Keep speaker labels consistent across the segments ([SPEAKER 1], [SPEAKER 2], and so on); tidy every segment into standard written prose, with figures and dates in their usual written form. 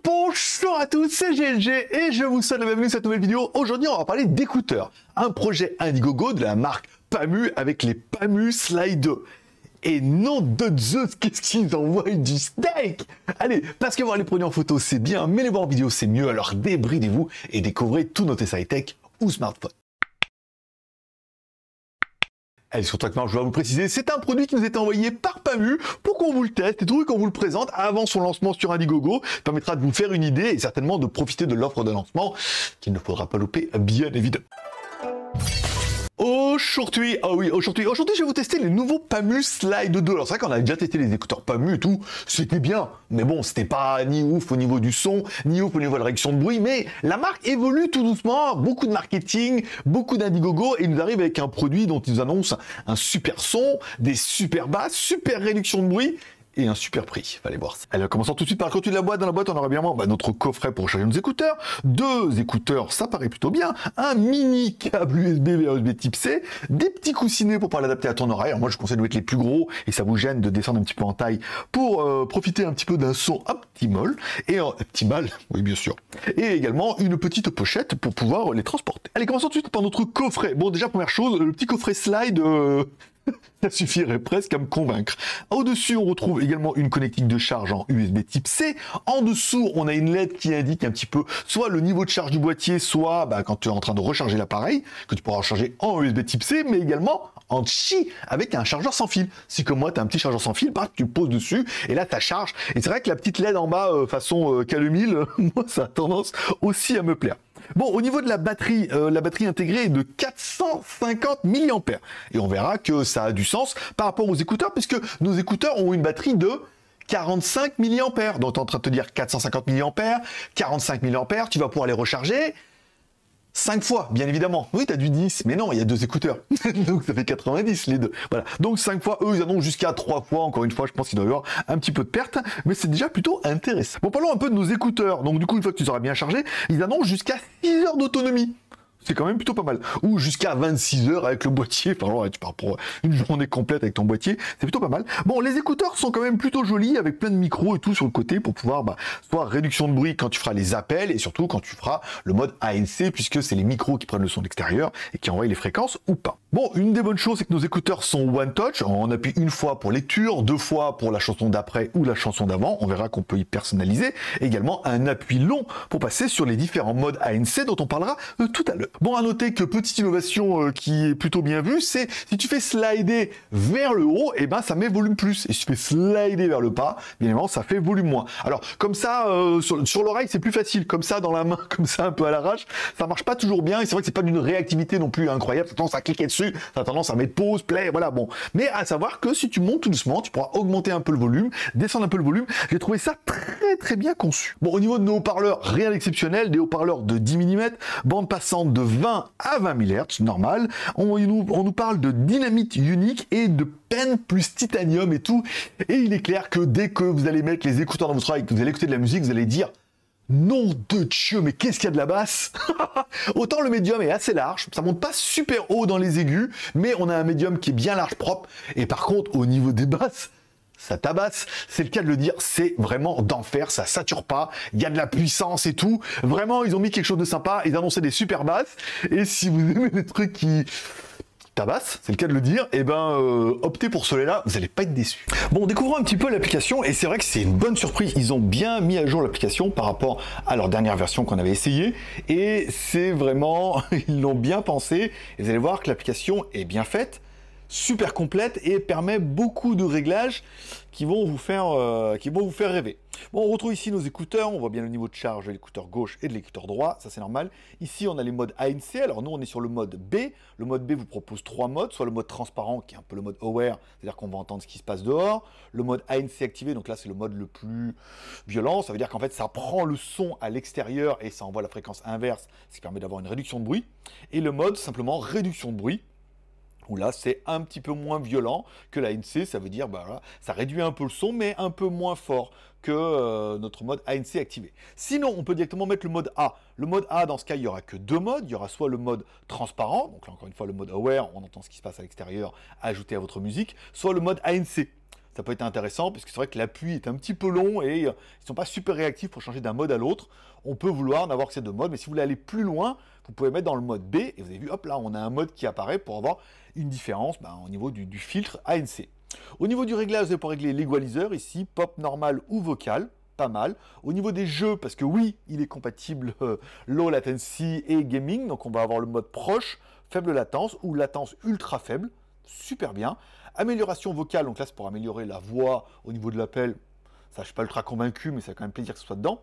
[SPEAKER 1] Bonjour à tous, c'est GLG et je vous souhaite la bienvenue dans cette nouvelle vidéo. Aujourd'hui, on va parler d'écouteurs. Un projet Indiegogo de la marque Pamu avec les Pamu Slide 2. Et nom de Zeus, qu'est-ce qu'ils envoient du steak! Allez, parce que voir les produits en photo, c'est bien, mais les voir en vidéo, c'est mieux. Alors débridez-vous et découvrez tous nos tests high-tech ou smartphones. Allez, surtout que je dois vous préciser, c'est un produit qui nous était envoyé par Pamu pour qu'on vous le teste et tout, qu'on vous le présente avant son lancement sur Indiegogo. Ça permettra de vous faire une idée et certainement de profiter de l'offre de lancement qu'il ne faudra pas louper, bien évidemment. Aujourd'hui, aujourd'hui, je vais vous tester les nouveaux Pamu Slide 2. Alors c'est vrai qu'on avait déjà testé les écouteurs Pamu et tout, c'était bien, mais bon, c'était pas ni ouf au niveau du son, ni ouf au niveau de la réduction de bruit, mais la marque évolue tout doucement, beaucoup de marketing, beaucoup d'Indiegogo, et il nous arrive avec un produit dont ils nous annoncent un super son, des super basses, super réduction de bruit, et un super prix, allez voir ça. Alors commençons tout de suite par le contenu de la boîte. Dans la boîte, on aura bien notre coffret pour charger nos écouteurs, deux écouteurs, ça paraît plutôt bien, un mini câble USB vers USB type C, des petits coussinets pour pouvoir l'adapter à ton oreille. Alors moi, je conseille de mettre les plus gros et ça vous gêne de descendre un petit peu en taille pour profiter un petit peu d'un son optimal et optimal, oui bien sûr. Et également une petite pochette pour pouvoir les transporter. Allez, commençons tout de suite par notre coffret. Bon, déjà première chose, le petit coffret slide. Ça suffirait presque à me convaincre. Au-dessus, on retrouve également une connectique de charge en USB type C. En dessous, on a une LED qui indique un petit peu soit le niveau de charge du boîtier, soit quand tu es en train de recharger l'appareil, que tu pourras recharger en USB type C, mais également en Qi avec un chargeur sans fil. Si comme moi, tu as un petit chargeur sans fil, tu le poses dessus et là, ça charge. Et c'est vrai que la petite LED en bas, façon K2000, moi, ça a tendance aussi à me plaire. Bon, au niveau de la batterie intégrée est de 450 mAh. Et on verra que ça a du sens par rapport aux écouteurs, puisque nos écouteurs ont une batterie de 45 mAh. Donc, tu es en train de te dire 450 mAh, 45 mAh, tu vas pouvoir les recharger 5 fois, bien évidemment. Oui, tu as du 10, mais non, il y a deux écouteurs. Donc, ça fait 90, les deux. Voilà. Donc, 5 fois, eux, ils annoncent jusqu'à 3 fois. Encore une fois, je pense qu'il doit y avoir un petit peu de perte, mais c'est déjà plutôt intéressant. Bon, parlons un peu de nos écouteurs. Donc, du coup, une fois que tu les auras bien chargés, ils annoncent jusqu'à 6 heures d'autonomie. C'est quand même plutôt pas mal. Ou jusqu'à 26 heures avec le boîtier. Enfin, ouais, tu pars pour une journée complète avec ton boîtier. C'est plutôt pas mal. Bon, les écouteurs sont quand même plutôt jolis avec plein de micros et tout sur le côté pour pouvoir, soit réduction de bruit quand tu feras les appels et surtout quand tu feras le mode ANC puisque c'est les micros qui prennent le son extérieur et qui envoient les fréquences ou pas. Bon, une des bonnes choses, c'est que nos écouteurs sont one touch. On appuie une fois pour lecture, deux fois pour la chanson d'après ou la chanson d'avant. On verra qu'on peut y personnaliser. Également, un appui long pour passer sur les différents modes ANC dont on parlera tout à l'heure. Bon, à noter que petite innovation qui est plutôt bien vue, c'est si tu fais slider vers le haut, et ça met volume plus. Et si tu fais slider vers le bas, bien évidemment, ça fait volume moins. Alors, comme ça, sur l'oreille, c'est plus facile. Comme ça, dans la main, comme ça, un peu à l'arrache, ça marche pas toujours bien. Et c'est vrai que c'est pas d'une réactivité non plus incroyable. Ça a tendance à cliquer dessus, ça a tendance à mettre pause, play, voilà, bon. Mais à savoir que si tu montes tout doucement, tu pourras augmenter un peu le volume, descendre un peu le volume. J'ai trouvé ça très très bien conçu. Bon, au niveau de nos haut-parleurs, rien d'exceptionnel. Des haut-parleurs de 10 mm, bande passante de 20 à 20 000 Hz, normal. On nous parle de dynamite unique et de pen plus titanium et tout. Et il est clair que dès que vous allez mettre les écouteurs dans votre oreille et que vous allez écouter de la musique, vous allez dire nom de Dieu, mais qu'est-ce qu'il y a de la basse. Autant le médium est assez large, ça monte pas super haut dans les aigus, mais on a un médium qui est bien large, propre. Et par contre, au niveau des basses, ça tabasse, c'est le cas de le dire, c'est vraiment d'enfer, ça sature pas, il y a de la puissance et tout. Vraiment, ils ont mis quelque chose de sympa, ils annonçaient des super basses. Et si vous aimez les trucs qui tabasse, c'est le cas de le dire, optez pour celui-là, vous n'allez pas être déçus. Bon, découvrons un petit peu l'application, et c'est vrai que c'est une bonne surprise. Ils ont bien mis à jour l'application par rapport à leur dernière version qu'on avait essayé, et c'est vraiment, ils l'ont bien pensé, et vous allez voir que l'application est bien faite, super complète, et permet beaucoup de réglages qui vont vous faire rêver. Bon, on retrouve ici nos écouteurs, on voit bien le niveau de charge de l'écouteur gauche et de l'écouteur droit, ça c'est normal. Ici on a les modes ANC, alors nous on est sur le mode B. Le mode B vous propose 3 modes, soit le mode transparent qui est un peu le mode aware, c'est-à-dire qu'on va entendre ce qui se passe dehors. Le mode ANC activé, donc là c'est le mode le plus violent, ça veut dire qu'en fait ça prend le son à l'extérieur et ça envoie la fréquence inverse, ce qui permet d'avoir une réduction de bruit. Et le mode simplement réduction de bruit, où là c'est un petit peu moins violent que la ANC, ça veut dire voilà, ça réduit un peu le son mais un peu moins fort que notre mode ANC activé. Sinon on peut directement mettre le mode A. Le mode A, dans ce cas il n'y aura que deux modes, il y aura soit le mode transparent, donc là encore une fois le mode aware, on entend ce qui se passe à l'extérieur ajouté à votre musique, soit le mode ANC. Ça peut être intéressant, parce que c'est vrai que l'appui est un petit peu long et ils ne sont pas super réactifs pour changer d'un mode à l'autre. On peut vouloir n'avoir que ces deux modes, mais si vous voulez aller plus loin, vous pouvez mettre dans le mode B, et vous avez vu, hop là, on a un mode qui apparaît pour avoir une différence au niveau du filtre ANC. Au niveau du réglage, vous allez pouvoir régler l'égaliseur ici, pop, normal ou vocal. Pas mal. Au niveau des jeux, parce que oui, il est compatible low latency et gaming, donc on va avoir le mode proche, faible latence ou latence ultra faible, super bien. Amélioration vocale, donc là c'est pour améliorer la voix au niveau de l'appel. Ça, je ne suis pas ultra convaincu, mais ça fait quand même plaisir que ce soit dedans.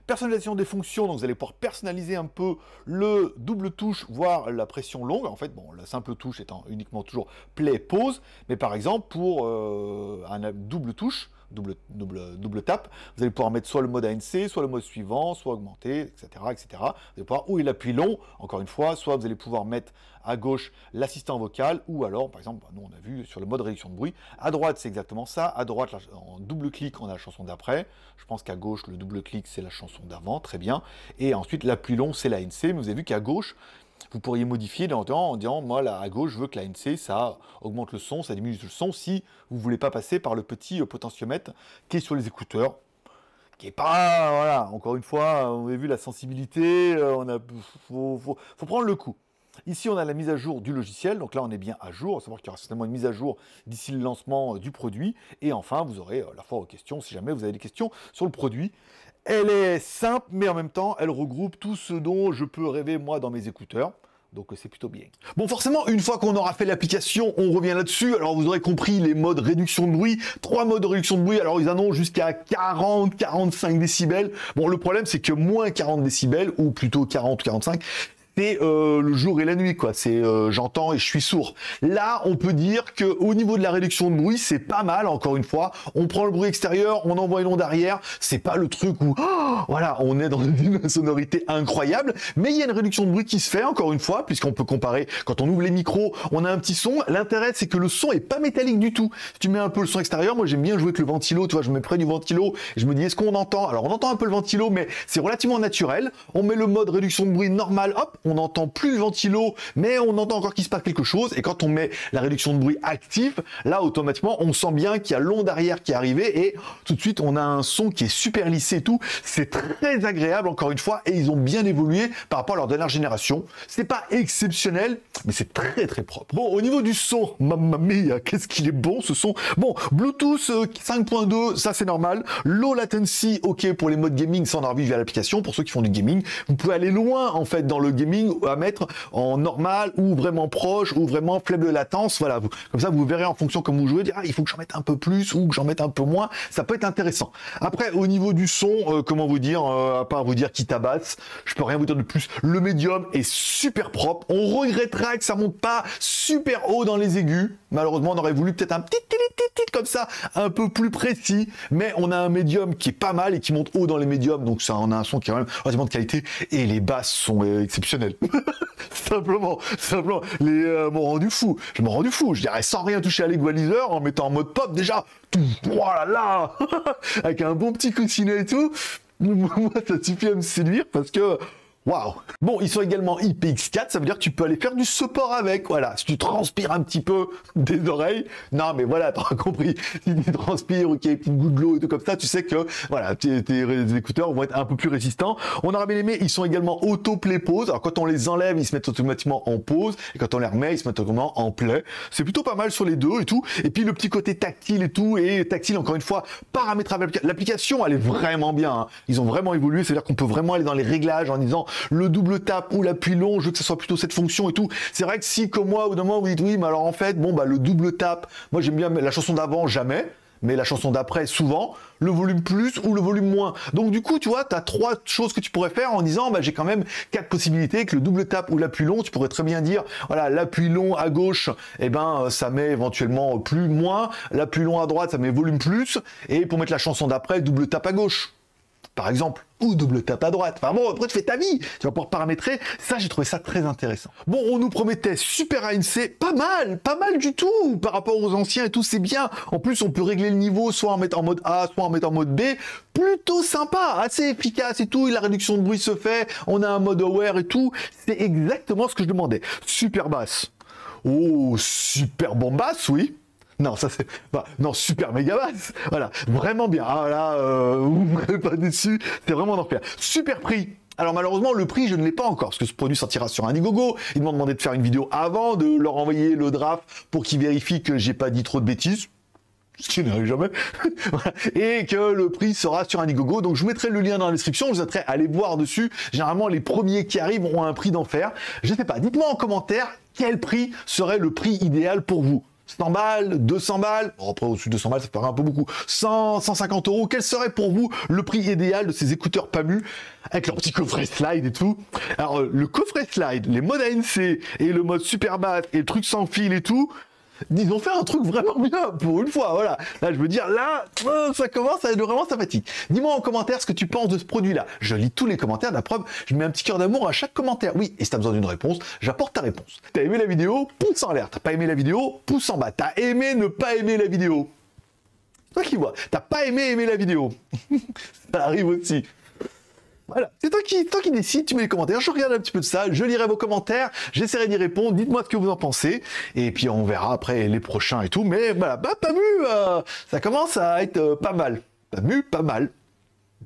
[SPEAKER 1] Personnalisation des fonctions, donc vous allez pouvoir personnaliser un peu le double touche, voire la pression longue. En fait, bon, la simple touche étant uniquement toujours play, pause. Mais par exemple, pour un double touche, double tap, vous allez pouvoir mettre soit le mode ANC, soit le mode suivant, soit augmenter, etc., etc. Vous allez pouvoir, où est l'appui long, encore une fois, soit vous allez pouvoir mettre à gauche l'assistant vocal, ou alors, par exemple, nous on a vu sur le mode réduction de bruit, à droite c'est exactement ça, à droite en double clic on a la chanson d'après, je pense qu'à gauche le double clic c'est la chanson d'avant, très bien, et ensuite l'appui long c'est l'ANC, mais vous avez vu qu'à gauche, vous pourriez modifier en disant, moi là à gauche je veux que l'ANC ça augmente le son, ça diminue le son, si vous ne voulez pas passer par le petit potentiomètre qui est sur les écouteurs, qui est pas, voilà, encore une fois, on a vu la sensibilité, faut prendre le coup. Ici, on a la mise à jour du logiciel, donc là, on est bien à jour, à savoir qu'il y aura certainement une mise à jour d'ici le lancement du produit, et enfin, vous aurez la fois aux questions, si jamais vous avez des questions sur le produit. Elle est simple, mais en même temps, elle regroupe tout ce dont je peux rêver, moi, dans mes écouteurs. Donc c'est plutôt bien. Bon, forcément, une fois qu'on aura fait l'application, on revient là-dessus. Alors vous aurez compris les modes réduction de bruit, 3 modes de réduction de bruit. Alors ils annoncent jusqu'à 40, 45 décibels. Bon, le problème c'est que moins 40 décibels, ou plutôt 40 ou 45, c'est le jour et la nuit, quoi. C'est j'entends et je suis sourd. Là, on peut dire que au niveau de la réduction de bruit, c'est pas mal. Encore une fois, on prend le bruit extérieur, on envoie une onde arrière. C'est pas le truc où, voilà, on est dans une sonorité incroyable. Mais il y a une réduction de bruit qui se fait, encore une fois, puisqu'on peut comparer. Quand on ouvre les micros, on a un petit son. L'intérêt, c'est que le son est pas métallique du tout. Si tu mets un peu le son extérieur, moi j'aime bien jouer avec le ventilo. Tu vois, je me mets près du ventilo. Et je me dis, est-ce qu'on entend? Alors on entend un peu le ventilo, mais c'est relativement naturel. On met le mode réduction de bruit normal, hop. On n'entend plus le ventilo, mais on entend encore qu'il se passe quelque chose. Et quand on met la réduction de bruit active, là, automatiquement, on sent bien qu'il y a l'onde arrière qui est arrivée et tout de suite, on a un son qui est super lissé et tout. C'est très agréable, encore une fois, et ils ont bien évolué par rapport à leur dernière génération. C'est pas exceptionnel, mais c'est très, très propre. Bon, au niveau du son, mamma mia, qu'est-ce qu'il est bon, ce son. Bon, Bluetooth 5.2, ça, c'est normal. Low latency, ok, pour les modes gaming, ça, on a vu via l'application. Pour ceux qui font du gaming, vous pouvez aller loin, en fait, dans le gaming, à mettre en normal ou vraiment proche ou vraiment faible latence. Voilà, comme ça vous verrez en fonction comme vous jouez, dire il faut que j'en mette un peu plus ou que j'en mette un peu moins. Ça peut être intéressant. Après, au niveau du son, comment vous dire, à part vous dire qu'il tabasse, je peux rien vous dire de plus. Le médium est super propre. On regrettera que ça monte pas super haut dans les aigus. Malheureusement, on aurait voulu peut-être un petit comme ça, un peu plus précis. Mais on a un médium qui est pas mal et qui monte haut dans les médiums. Donc ça, on a un son qui est quand même relativement de qualité. Et les basses sont exceptionnelles. simplement, les m'ont rendu fou. Je m'en rendu fou. Je dirais sans rien toucher à l'égaliseur, en mettant en mode pop déjà. Tout, voilà là, avec un bon petit coussinet et tout. Moi, ça suffit à me séduire parce que waouh! Bon, ils sont également IPX4, ça veut dire que tu peux aller faire du support avec, voilà. Si tu transpires un petit peu des oreilles, non mais voilà, t'auras compris. Si tu transpires ou qu'il y a une petite goutte d'eau et tout comme ça, tu sais que, voilà, tes écouteurs vont être un peu plus résistants. On aura bien aimé, ils sont également auto-play pause. Alors quand on les enlève, ils se mettent automatiquement en pause. Et quand on les remet, ils se mettent automatiquement en play. C'est plutôt pas mal sur les deux et tout. Et puis le petit côté tactile et tout, et tactile encore une fois, paramétrable. L'application, elle est vraiment bien, hein. Ils ont vraiment évolué, c'est-à-dire qu'on peut vraiment aller dans les réglages en disant le double tap ou l'appui long, je veux que ce soit plutôt cette fonction et tout. C'est vrai que si, comme moi, au d'un moment, vous dites oui, mais alors en fait, bon, bah, le double tap, moi j'aime bien la chanson d'avant, jamais, mais la chanson d'après, souvent, le volume plus ou le volume moins. Donc du coup, tu vois, tu as 3 choses que tu pourrais faire en disant, bah, j'ai quand même 4 possibilités, avec le double tap ou l'appui long, tu pourrais très bien dire, voilà, l'appui long à gauche, eh ben, ça met éventuellement plus, moins, l'appui long à droite, ça met volume plus, et pour mettre la chanson d'après, double tap à gauche, par exemple, ou double tap à droite. Enfin bon, après tu fais ta vie, tu vas pouvoir paramétrer. Ça, j'ai trouvé ça très intéressant. Bon, on nous promettait super ANC, pas mal du tout, par rapport aux anciens et tout, c'est bien. En plus, on peut régler le niveau, soit en mettre en mode A, soit en mettre en mode B. Plutôt sympa, assez efficace et tout, et la réduction de bruit se fait, on a un mode aware et tout. C'est exactement ce que je demandais. Super basse. Oh, super bon basse, oui. Non, ça c'est... Bah, non, super méga basse. Voilà, vraiment bien. Ah là, vous ne serez pas déçus. C'est vraiment d'enfer. Super prix. Alors malheureusement, le prix, je ne l'ai pas encore, parce que ce produit sortira sur Indiegogo. Ils m'ont demandé de faire une vidéo avant, de leur envoyer le draft pour qu'ils vérifient que j'ai pas dit trop de bêtises. Ce qui n'arrive jamais. Voilà. Et que le prix sera sur Indiegogo. Donc je vous mettrai le lien dans la description, je vous inviterai à aller voir dessus. Généralement, les premiers qui arrivent ont un prix d'enfer. Je sais pas, dites-moi en commentaire quel prix serait le prix idéal pour vous. 100 balles, 200 balles, bon, après au-dessus de 200 balles ça paraît un peu beaucoup, 100, 150 euros, quel serait pour vous le prix idéal de ces écouteurs PAMU avec leur petit coffret slide et tout. Alors le coffret slide, les modes ANC et le mode super basse et le truc sans fil et tout, ils ont fait un truc vraiment bien pour une fois, voilà. Là je veux dire, là ça commence à être vraiment sympathique. Dis-moi en commentaire ce que tu penses de ce produit-là. Je lis tous les commentaires, la preuve, je mets un petit cœur d'amour à chaque commentaire. Oui, et si t'as besoin d'une réponse, j'apporte ta réponse. T'as aimé la vidéo, pouce en l'air. T'as pas aimé la vidéo, pouce en bas. T'as aimé ne pas aimer la vidéo. C'est toi qui vois. T'as pas aimé la vidéo. Ça arrive aussi. Voilà, c'est toi qui décides, tu mets les commentaires, je regarde un petit peu de ça, je lirai vos commentaires, j'essaierai d'y répondre, dites-moi ce que vous en pensez, et puis on verra après les prochains et tout, mais voilà, bah PAMU, ça commence à être pas mal. PAMU, pas mal.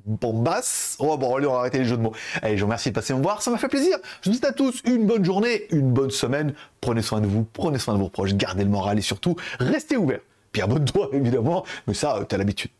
[SPEAKER 1] Bombasse. Oh bon, allez, on va arrêter les jeux de mots. Allez, je vous remercie de passer me voir, ça m'a fait plaisir. Je vous souhaite à tous une bonne journée, une bonne semaine, prenez soin de vous, prenez soin de vos proches, gardez le moral et surtout, restez ouverts. Puis abonne-toi évidemment, mais ça, t'as l'habitude.